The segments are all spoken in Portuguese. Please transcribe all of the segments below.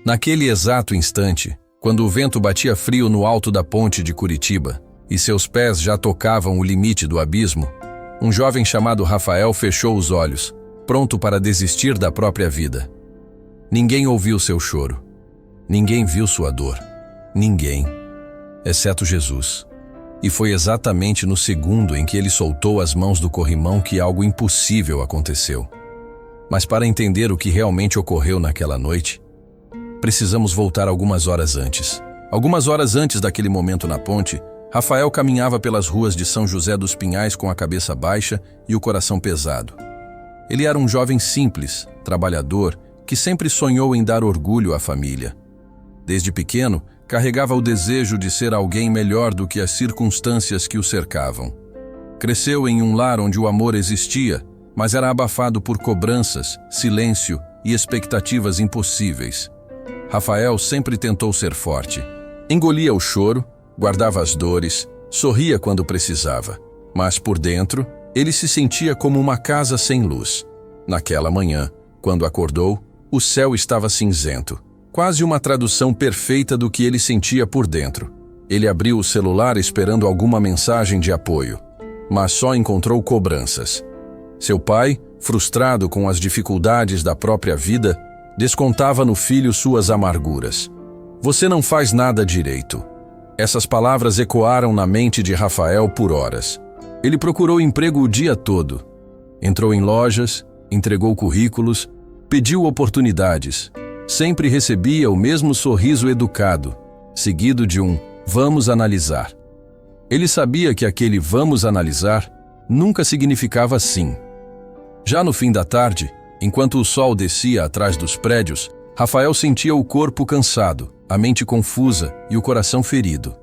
Naquele exato instante, quando o vento batia frio no alto da ponte de Curitiba e seus pés já tocavam o limite do abismo, um jovem chamado Rafael fechou os olhos, pronto para desistir da própria vida. Ninguém ouviu seu choro. Ninguém viu sua dor. Ninguém, exceto Jesus. E foi exatamente no segundo em que ele soltou as mãos do corrimão que algo impossível aconteceu. Mas para entender o que realmente ocorreu naquela noite, precisamos voltar algumas horas antes. Algumas horas antes daquele momento na ponte, Rafael caminhava pelas ruas de São José dos Pinhais com a cabeça baixa e o coração pesado. Ele era um jovem simples, trabalhador, que sempre sonhou em dar orgulho à família. Desde pequeno, carregava o desejo de ser alguém melhor do que as circunstâncias que o cercavam. Cresceu em um lar onde o amor existia, mas era abafado por cobranças, silêncio e expectativas impossíveis. Rafael sempre tentou ser forte. Engolia o choro, guardava as dores, sorria quando precisava. Mas por dentro, ele se sentia como uma casa sem luz. Naquela manhã, quando acordou, o céu estava cinzento. Quase uma tradução perfeita do que ele sentia por dentro. Ele abriu o celular esperando alguma mensagem de apoio, mas só encontrou cobranças. Seu pai, frustrado com as dificuldades da própria vida, descontava no filho suas amarguras. "Você não faz nada direito." Essas palavras ecoaram na mente de Rafael por horas. Ele procurou emprego o dia todo. Entrou em lojas, entregou currículos, pediu oportunidades. Sempre recebia o mesmo sorriso educado, seguido de um "vamos analisar". Ele sabia que aquele "vamos analisar" nunca significava sim. Já no fim da tarde, enquanto o sol descia atrás dos prédios, Rafael sentia o corpo cansado, a mente confusa e o coração ferido.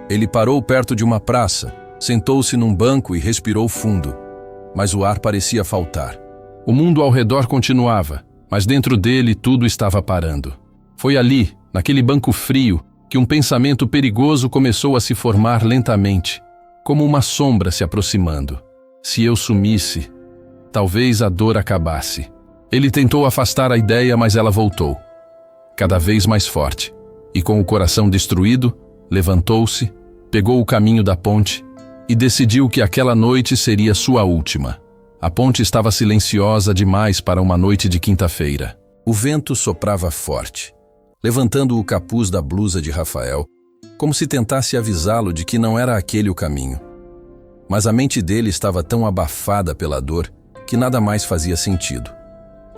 Ele parou perto de uma praça, sentou-se num banco e respirou fundo, mas o ar parecia faltar. O mundo ao redor continuava, mas dentro dele tudo estava parando. Foi ali, naquele banco frio, que um pensamento perigoso começou a se formar lentamente, como uma sombra se aproximando. Se eu sumisse, talvez a dor acabasse. Ele tentou afastar a ideia, mas ela voltou, cada vez mais forte, e com o coração destruído, levantou-se, pegou o caminho da ponte e decidiu que aquela noite seria sua última. A ponte estava silenciosa demais para uma noite de quinta-feira. O vento soprava forte, levantando o capuz da blusa de Rafael, como se tentasse avisá-lo de que não era aquele o caminho. Mas a mente dele estava tão abafada pela dor que nada mais fazia sentido.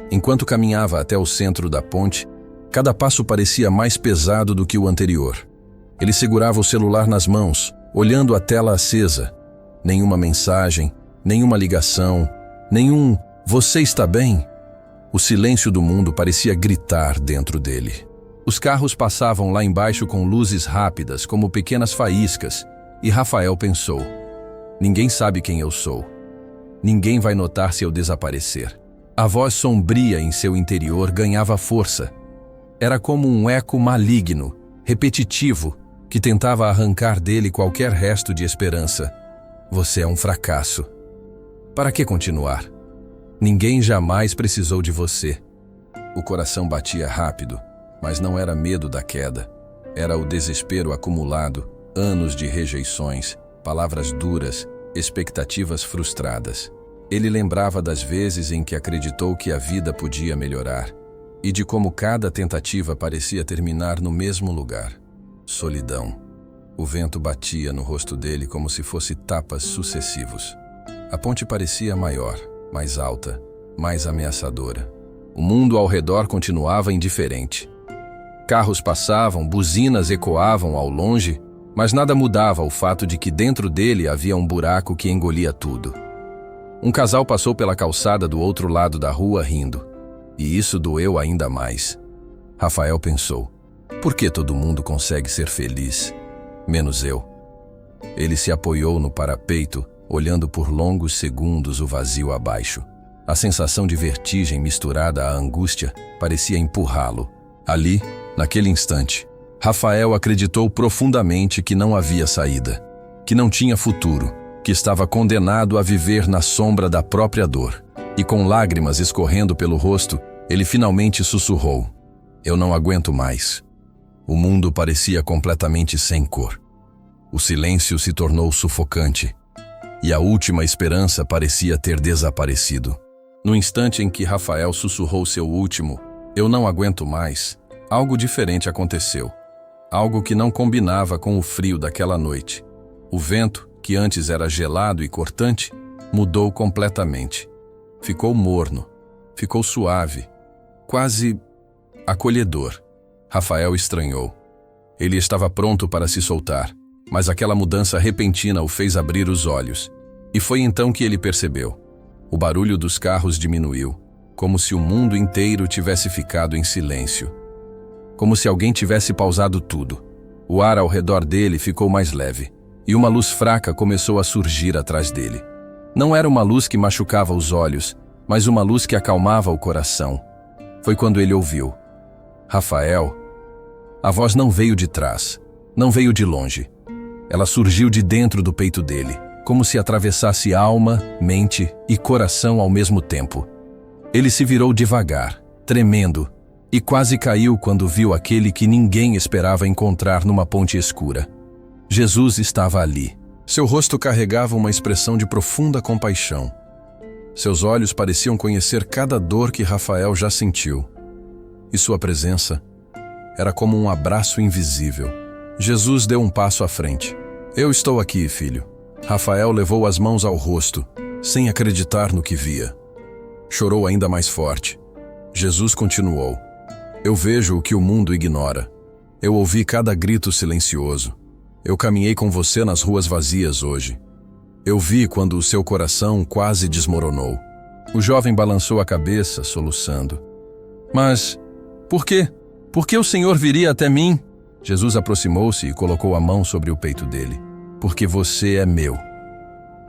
Enquanto caminhava até o centro da ponte, cada passo parecia mais pesado do que o anterior. Ele segurava o celular nas mãos, olhando a tela acesa. Nenhuma mensagem, nenhuma ligação, nenhum "você está bem?". O silêncio do mundo parecia gritar dentro dele. Os carros passavam lá embaixo com luzes rápidas, como pequenas faíscas, e Rafael pensou: ninguém sabe quem eu sou. Ninguém vai notar se eu desaparecer. A voz sombria em seu interior ganhava força. Era como um eco maligno, repetitivo, que tentava arrancar dele qualquer resto de esperança. Você é um fracasso. Para que continuar? Ninguém jamais precisou de você. O coração batia rápido, mas não era medo da queda. Era o desespero acumulado, anos de rejeições, palavras duras, expectativas frustradas. Ele lembrava das vezes em que acreditou que a vida podia melhorar e de como cada tentativa parecia terminar no mesmo lugar. Solidão. O vento batia no rosto dele como se fosse tapas sucessivos. A ponte parecia maior, mais alta, mais ameaçadora. O mundo ao redor continuava indiferente. Carros passavam, buzinas ecoavam ao longe, mas nada mudava o fato de que dentro dele havia um buraco que engolia tudo. Um casal passou pela calçada do outro lado da rua rindo, e isso doeu ainda mais. Rafael pensou: por que todo mundo consegue ser feliz, menos eu? Ele se apoiou no parapeito, olhando por longos segundos o vazio abaixo. A sensação de vertigem misturada à angústia parecia empurrá-lo. Ali, naquele instante, Rafael acreditou profundamente que não havia saída, que não tinha futuro, que estava condenado a viver na sombra da própria dor. E com lágrimas escorrendo pelo rosto, ele finalmente sussurrou: Eu não aguento mais. O mundo parecia completamente sem cor. O silêncio se tornou sufocante. E a última esperança parecia ter desaparecido. No instante em que Rafael sussurrou seu último, "Eu não aguento mais", algo diferente aconteceu. Algo que não combinava com o frio daquela noite. O vento, que antes era gelado e cortante, mudou completamente. Ficou morno, ficou suave, quase acolhedor. Rafael estranhou. Ele estava pronto para se soltar, mas aquela mudança repentina o fez abrir os olhos. E foi então que ele percebeu. O barulho dos carros diminuiu, como se o mundo inteiro tivesse ficado em silêncio. Como se alguém tivesse pausado tudo. O ar ao redor dele ficou mais leve, e uma luz fraca começou a surgir atrás dele. Não era uma luz que machucava os olhos, mas uma luz que acalmava o coração. Foi quando ele ouviu: "Rafael." A voz não veio de trás, não veio de longe. Ela surgiu de dentro do peito dele, como se atravessasse alma, mente e coração ao mesmo tempo. Ele se virou devagar, tremendo, e quase caiu quando viu aquele que ninguém esperava encontrar numa ponte escura. Jesus estava ali. Seu rosto carregava uma expressão de profunda compaixão. Seus olhos pareciam conhecer cada dor que Rafael já sentiu. E sua presença era como um abraço invisível. Jesus deu um passo à frente. "Eu estou aqui, filho." Rafael levou as mãos ao rosto, sem acreditar no que via. Chorou ainda mais forte. Jesus continuou: "Eu vejo o que o mundo ignora. Eu ouvi cada grito silencioso. Eu caminhei com você nas ruas vazias hoje. Eu vi quando o seu coração quase desmoronou." O jovem balançou a cabeça, soluçando. "Mas por quê? Por que o Senhor viria até mim?" Jesus aproximou-se e colocou a mão sobre o peito dele. "Porque você é meu.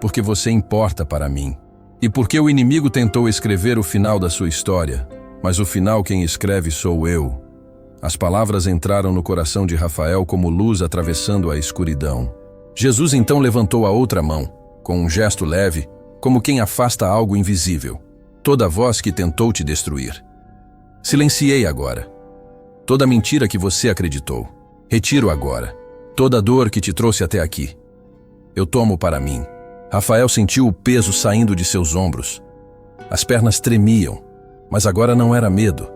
Porque você importa para mim. E porque o inimigo tentou escrever o final da sua história, mas o final quem escreve sou eu." As palavras entraram no coração de Rafael como luz atravessando a escuridão. Jesus então levantou a outra mão, com um gesto leve, como quem afasta algo invisível. "Toda voz que tentou te destruir. Silenciei agora. Toda mentira que você acreditou. Retiro agora. Toda dor que te trouxe até aqui. Eu tomo para mim." Rafael sentiu o peso saindo de seus ombros. As pernas tremiam, mas agora não era medo.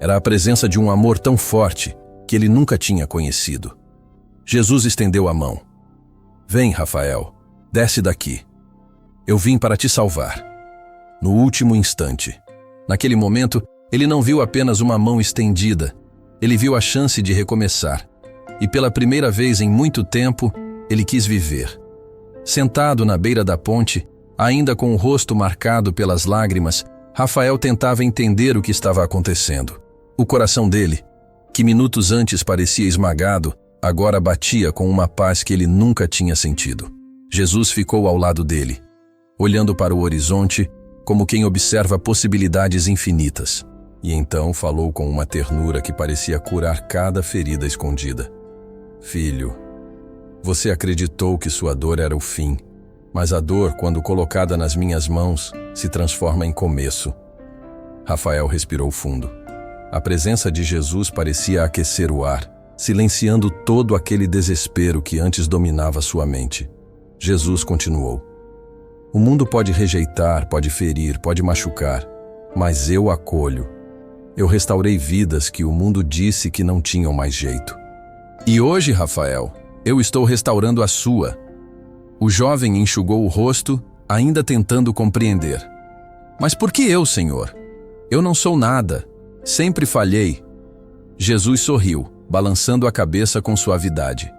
Era a presença de um amor tão forte que ele nunca tinha conhecido. Jesus estendeu a mão. "Vem, Rafael, desce daqui. Eu vim para te salvar." No último instante. Naquele momento, ele não viu apenas uma mão estendida. Ele viu a chance de recomeçar. E pela primeira vez em muito tempo, ele quis viver. Sentado na beira da ponte, ainda com o rosto marcado pelas lágrimas, Rafael tentava entender o que estava acontecendo. O coração dele, que minutos antes parecia esmagado, agora batia com uma paz que ele nunca tinha sentido. Jesus ficou ao lado dele, olhando para o horizonte como quem observa possibilidades infinitas. E então falou com uma ternura que parecia curar cada ferida escondida. "Filho, você acreditou que sua dor era o fim, mas a dor, quando colocada nas minhas mãos, se transforma em começo." Rafael respirou fundo. A presença de Jesus parecia aquecer o ar, silenciando todo aquele desespero que antes dominava sua mente. Jesus continuou: "O mundo pode rejeitar, pode ferir, pode machucar, mas eu acolho. Eu restaurei vidas que o mundo disse que não tinham mais jeito. E hoje, Rafael, eu estou restaurando a sua." O jovem enxugou o rosto, ainda tentando compreender. "Mas por que eu, Senhor? Eu não sou nada. Sempre falhei." Jesus sorriu, balançando a cabeça com suavidade.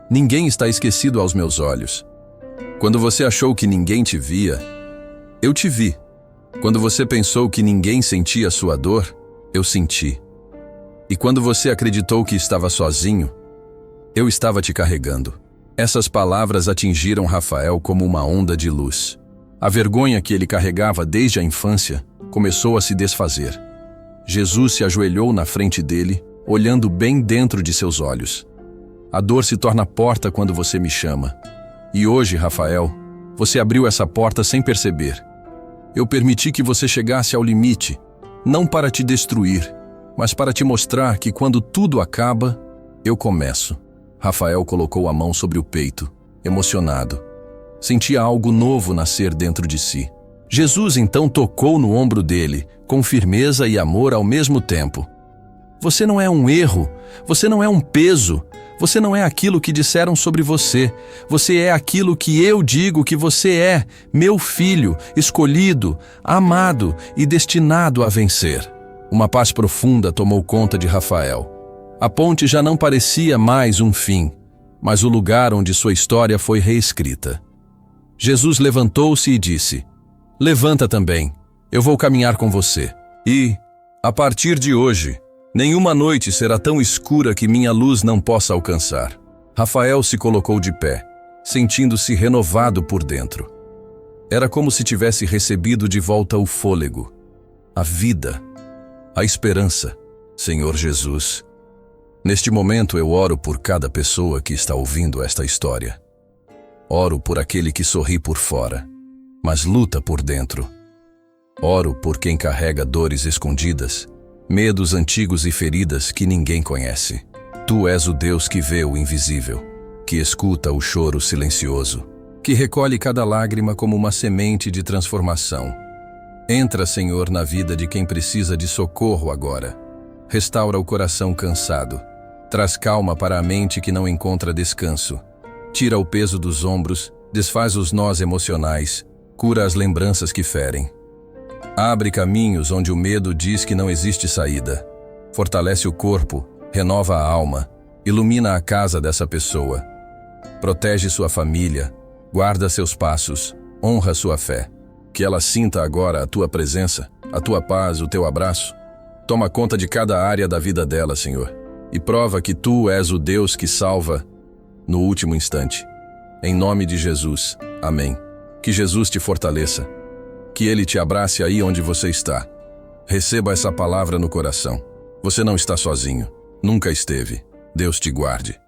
"Ninguém está esquecido aos meus olhos. Quando você achou que ninguém te via, eu te vi. Quando você pensou que ninguém sentia sua dor, eu senti. E quando você acreditou que estava sozinho, eu estava te carregando." Essas palavras atingiram Rafael como uma onda de luz. A vergonha que ele carregava desde a infância começou a se desfazer. Jesus se ajoelhou na frente dele, olhando bem dentro de seus olhos. "A dor se torna porta quando você me chama. E hoje, Rafael, você abriu essa porta sem perceber. Eu permiti que você chegasse ao limite, não para te destruir, mas para te mostrar que quando tudo acaba, eu começo. Rafael colocou a mão sobre o peito, emocionado. Sentia algo novo nascer dentro de si. Jesus então tocou no ombro dele, com firmeza e amor ao mesmo tempo. Você não é um erro, você não é um peso, você não é aquilo que disseram sobre você. Você é aquilo que eu digo que você é, meu filho, escolhido, amado e destinado a vencer. Uma paz profunda tomou conta de Rafael. A ponte já não parecia mais um fim, mas o lugar onde sua história foi reescrita. Jesus levantou-se e disse: Levanta também, eu vou caminhar com você. E, a partir de hoje, nenhuma noite será tão escura que minha luz não possa alcançar. Rafael se colocou de pé, sentindo-se renovado por dentro. Era como se tivesse recebido de volta o fôlego, a vida, a esperança. Senhor Jesus, neste momento eu oro por cada pessoa que está ouvindo esta história. Oro por aquele que sorri por fora, mas luta por dentro. Oro por quem carrega dores escondidas, medos antigos e feridas que ninguém conhece. Tu és o Deus que vê o invisível, que escuta o choro silencioso, que recolhe cada lágrima como uma semente de transformação. Entra, Senhor, na vida de quem precisa de socorro agora. Restaura o coração cansado. Traz calma para a mente que não encontra descanso. Tira o peso dos ombros, desfaz os nós emocionais, cura as lembranças que ferem. Abre caminhos onde o medo diz que não existe saída. Fortalece o corpo, renova a alma, ilumina a casa dessa pessoa. Protege sua família, guarda seus passos, honra sua fé. Que ela sinta agora a tua presença, a tua paz, o teu abraço. Toma conta de cada área da vida dela, Senhor, e prova que tu és o Deus que salva no último instante. Em nome de Jesus, amém. Que Jesus te fortaleça. Que Ele te abrace aí onde você está. Receba essa palavra no coração. Você não está sozinho. Nunca esteve. Deus te guarde.